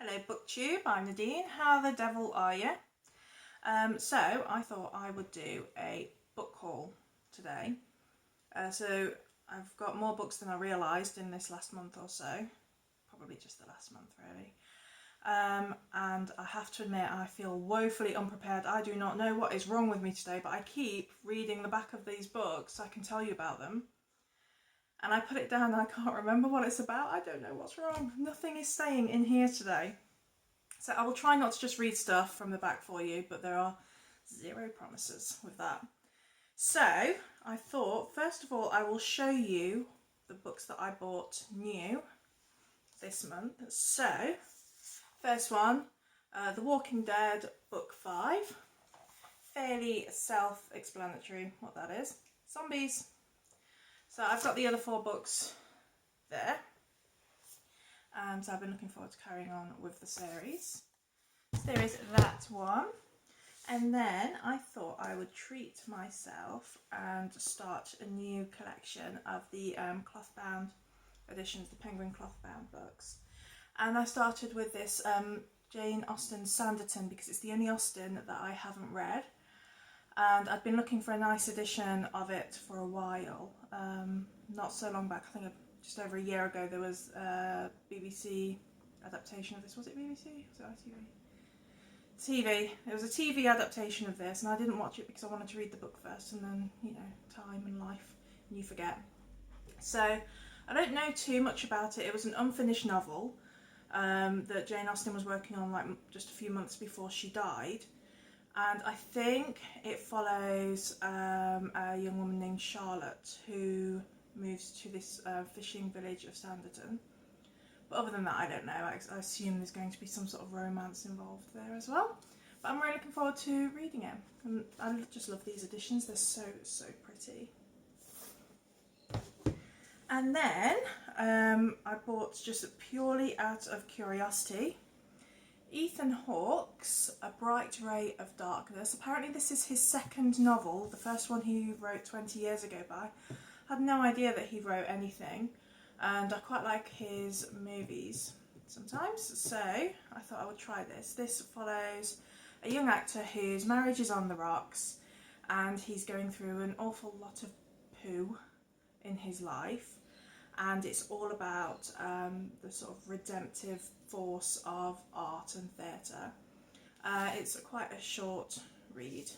Hello BookTube, I'm Nadine. How the devil are you? So I thought I would do a book haul today. So I've got more books than I realised in this last month or so. Probably just the last month really. And I have to admit I feel woefully unprepared. I do not know what is wrong with me today, but I keep reading the back of these books so I can tell you about them. And I put it down and I can't remember what it's about. I don't know what's wrong. Nothing is staying in here today. So I will try not to just read stuff from the back for you, but there are zero promises with that. So I thought, first of all, I will show you the books that I bought new this month. So, first one, The Walking Dead, book 5. Fairly self-explanatory what that is. Zombies. So I've got the other 4 books there. So I've been looking forward to carrying on with the series. So there is that one. And then I thought I would treat myself and start a new collection of the cloth-bound editions, the Penguin cloth-bound books. And I started with this Jane Austen Sanditon because it's the only Austen that I haven't read. And I'd been looking for a nice edition of it for a while. Not so long back, I think just over a year ago, there was a BBC adaptation of this. Was it BBC? Was it ITV? TV. It was a TV adaptation of this, and I didn't watch it because I wanted to read the book first, and then, you know, time and life, and you forget. So I don't know too much about it. It was an unfinished novel that Jane Austen was working on like just a few months before she died. And I think it follows a young woman named Charlotte who moves to this fishing village of Sanditon. But other than that, I don't know. I assume there's going to be some sort of romance involved there as well. But I'm really looking forward to reading it. And I just love these editions. They're so, so pretty. And then I bought, just purely out of curiosity, Ethan Hawke's A Bright Ray of Darkness. Apparently this is his second novel, the first one he wrote 20 years ago by. I had no idea that he wrote anything, and I quite like his movies sometimes, so I thought I would try this. This follows a young actor whose marriage is on the rocks, and he's going through an awful lot of poo in his life, and it's all about the sort of redemptive force of art and theatre. It's quite a short read,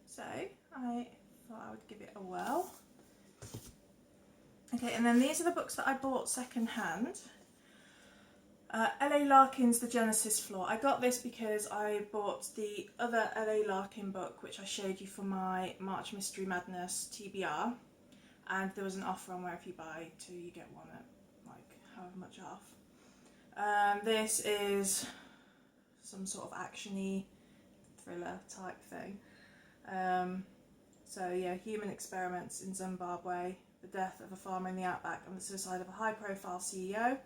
so I thought I would give it a whirl. Okay, and then these are the books that I bought second hand. L.A. Larkin's The Genesis Floor. I got this because I bought the other L.A. Larkin book, which I showed you for my March Mystery Madness TBR, and there was an offer on where if you buy 2 you get 1 at like however much off. This is some sort of action-y thriller type thing. So yeah, human experiments in Zimbabwe, the death of a farmer in the outback, and the suicide of a high-profile CEO.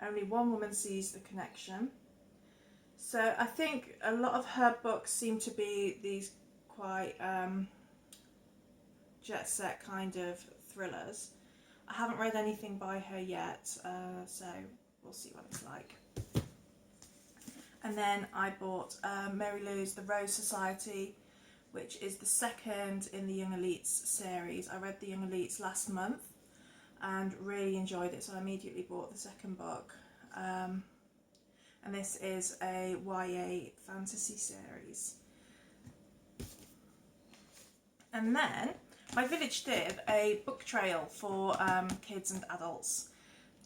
Only one woman sees the connection. So I think a lot of her books seem to be these quite jet-set kind of thrillers. I haven't read anything by her yet, so we'll see what it's like. And then I bought Mary Lou's The Rose Society, which is the second in the Young Elites series. I read the Young Elites last month and really enjoyed it, so I immediately bought the second book. And this is a YA fantasy series. And then my village did a book trail for kids and adults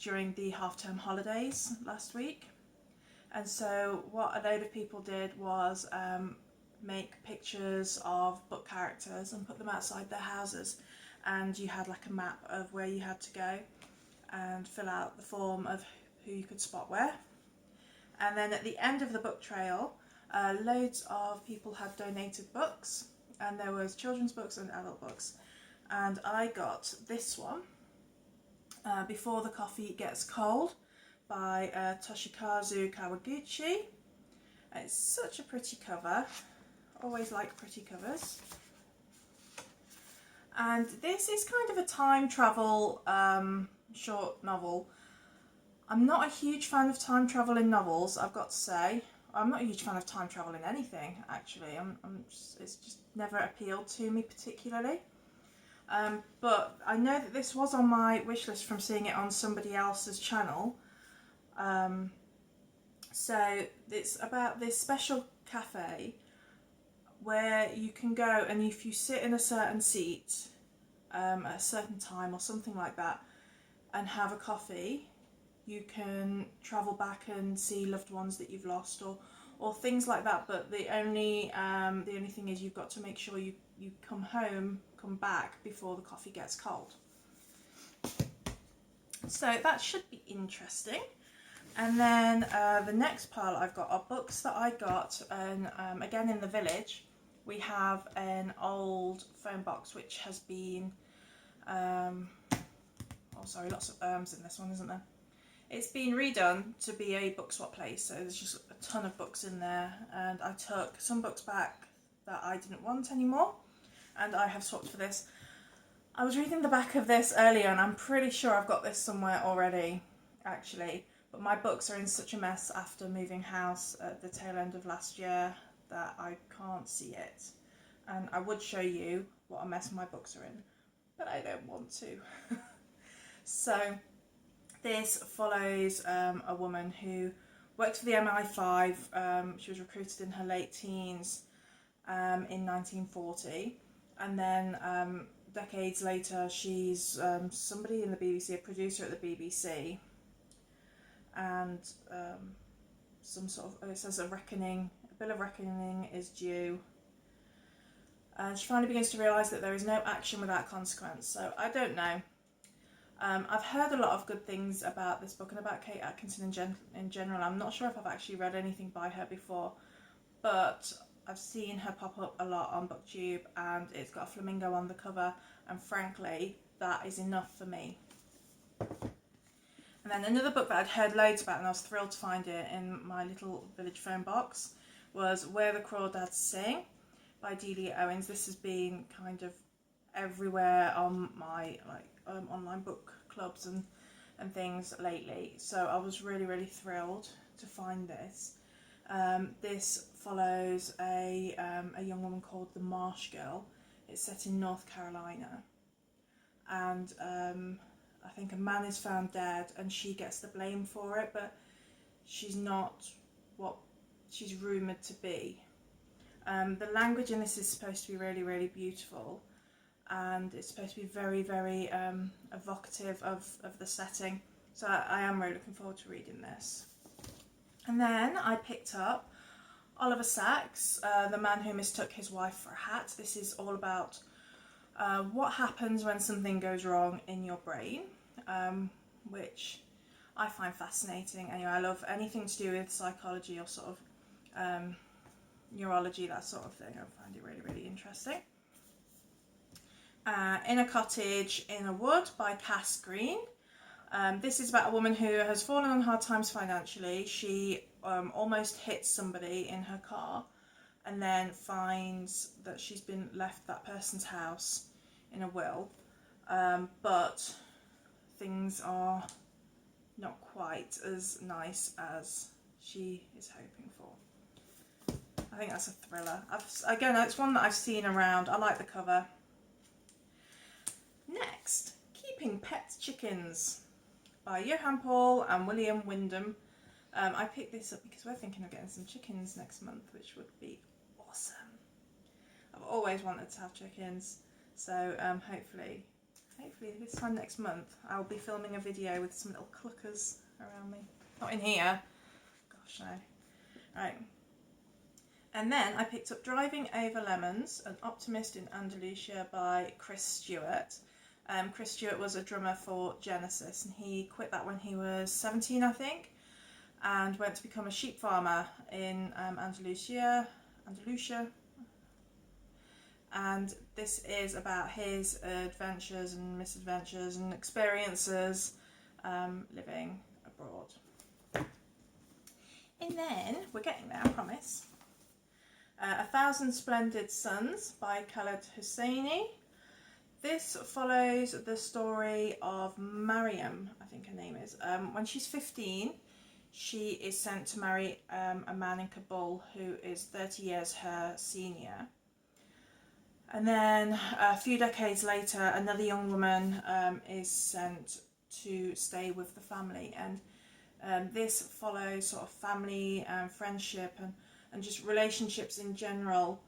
during the half-term holidays last week. And so what a load of people did was make pictures of book characters and put them outside their houses, and you had like a map of where you had to go and fill out the form of who you could spot where. And then at the end of the book trail, loads of people had donated books, and there was children's books and adult books, and I got this one, Before the Coffee Gets Cold by Toshikazu Kawaguchi. It's such a pretty cover. Always like pretty covers. And this is kind of a time travel short novel. I'm not a huge fan of time travel in novels, I've got to say. I'm not a huge fan of time travel in anything, actually. It's just never appealed to me particularly. But I know that this was on my wish list from seeing it on somebody else's channel. So it's about this special cafe where you can go, and if you sit in a certain seat at a certain time or something like that and have a coffee, you can travel back and see loved ones that you've lost, or things like that. But the only thing is you've got to make sure you come back before the coffee gets cold. So that should be interesting. And then the next pile I've got are books that I got, and again in the village we have an old phone box which has been lots of in this one, isn't there? It's been redone to be a book swap place, so there's just a ton of books in there, and I took some books back that I didn't want anymore, and I have swapped for this. I was reading the back of this earlier, and I'm pretty sure I've got this somewhere already, actually, but my books are in such a mess after moving house at the tail end of last year that I can't see it, and I would show you what a mess my books are in, but I don't want to. So this follows a woman who worked for the MI5. She was recruited in her late teens in 1940, and then decades later she's somebody in the BBC, a producer at the BBC, and some sort of, it says a bill of reckoning is due, and she finally begins to realise that there is no action without consequence. So I don't know. I've heard a lot of good things about this book and about Kate Atkinson in general. I'm not sure if I've actually read anything by her before, but I've seen her pop up a lot on BookTube, and it's got a flamingo on the cover, and frankly that is enough for me. And then another book that I'd heard loads about, and I was thrilled to find it in my little village phone box, was Where the Crawdads Sing by Owens. This has been kind of everywhere on my online book clubs and things lately, so I was really thrilled to find this. This follows a young woman called the Marsh Girl. It's set in North Carolina, and I think a man is found dead and she gets the blame for it, but she's not what she's rumoured to be. The language in this is supposed to be really beautiful, and it's supposed to be very evocative of the setting, so I am really looking forward to reading this. And then I picked up Oliver Sacks, The Man Who Mistook His Wife for a Hat. This is all about what happens when something goes wrong in your brain, which I find fascinating. Anyway, I love anything to do with psychology or sort of neurology, that sort of thing. I find it really interesting. In a Cottage in a Wood by Cass Green. This is about a woman who has fallen on hard times financially. She almost hits somebody in her car, and then finds that she's been left that person's house in a will, but things are not quite as nice as she is hoping for. I think that's a thriller. Again, it's one that I've seen around. I like the cover. Next, Keeping Pet Chickens by Johan Paul and William Wyndham. I picked this up because we're thinking of getting some chickens next month, which would be awesome. I've always wanted to have chickens, so hopefully this time next month I'll be filming a video with some little cluckers around me. Not in here. Gosh, no. Right. And then I picked up Driving Over Lemons, An Optimist in Andalusia by Chris Stewart. Chris Stewart was a drummer for Genesis, and he quit that when he was 17, I think, and went to become a sheep farmer in Andalusia. And this is about his adventures and misadventures and experiences living abroad. And then, we're getting there, I promise. 1,000 Splendid Suns by Khaled Hosseini. This follows the story of Mariam, I think her name is. When she's 15, she is sent to marry a man in Kabul who is 30 years her senior. And then a few decades later, another young woman is sent to stay with the family. And this follows sort of family and friendship and just relationships in general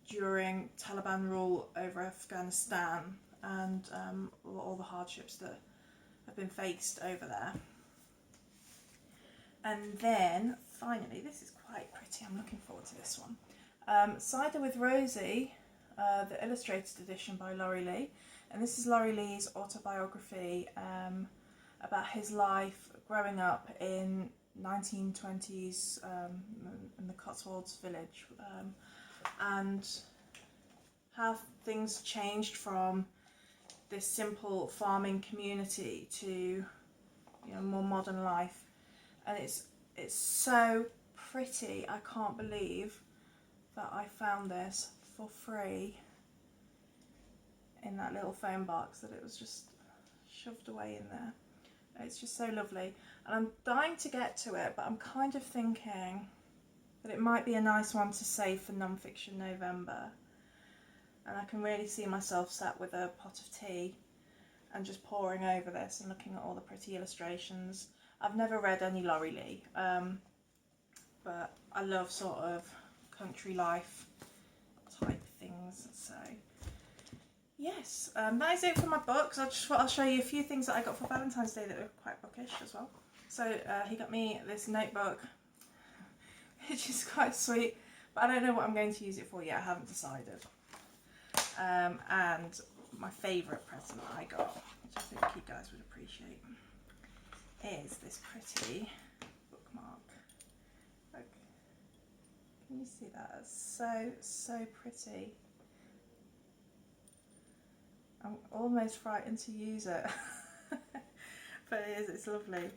during Taliban rule over Afghanistan and all the hardships that have been faced over there. And then finally, this is quite pretty, I'm looking forward to this one. Cider with Rosie, the illustrated edition by Laurie Lee. And this is Laurie Lee's autobiography about his life growing up in 1920s in the Cotswolds village, and how things changed from this simple farming community to more modern life. And it's so pretty. I can't believe that I found this for free in that little phone box, that it was just shoved away in there. It's just so lovely, and I'm dying to get to it, but I'm kind of thinking that it might be a nice one to save for non-fiction November. And I can really see myself sat with a pot of tea and just poring over this and looking at all the pretty illustrations. I've never read any Laurie Lee, but I love sort of country life type things. So yes, that is it for my books. I'll show you a few things that I got for Valentine's Day that were quite bookish as well. So he got me this notebook, which is quite sweet, but I don't know what I'm going to use it for yet. I haven't decided. And my favourite present I got, which I think you guys would appreciate, is this pretty bookmark. Look, can you see that? It's so pretty. I'm almost frightened to use it, but it is, it's lovely.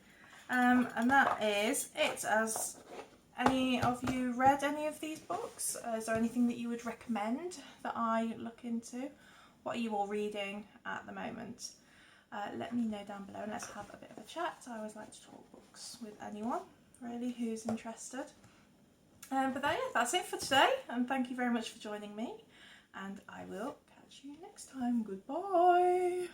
And that is it. Has any of you read any of these books? Is there anything that you would recommend that I look into? What are you all reading at the moment? Let me know down below and let's have a bit of a chat. I always like to talk books with anyone, really, who's interested. But that's it for today, and thank you very much for joining me, and I will catch you next time. Goodbye.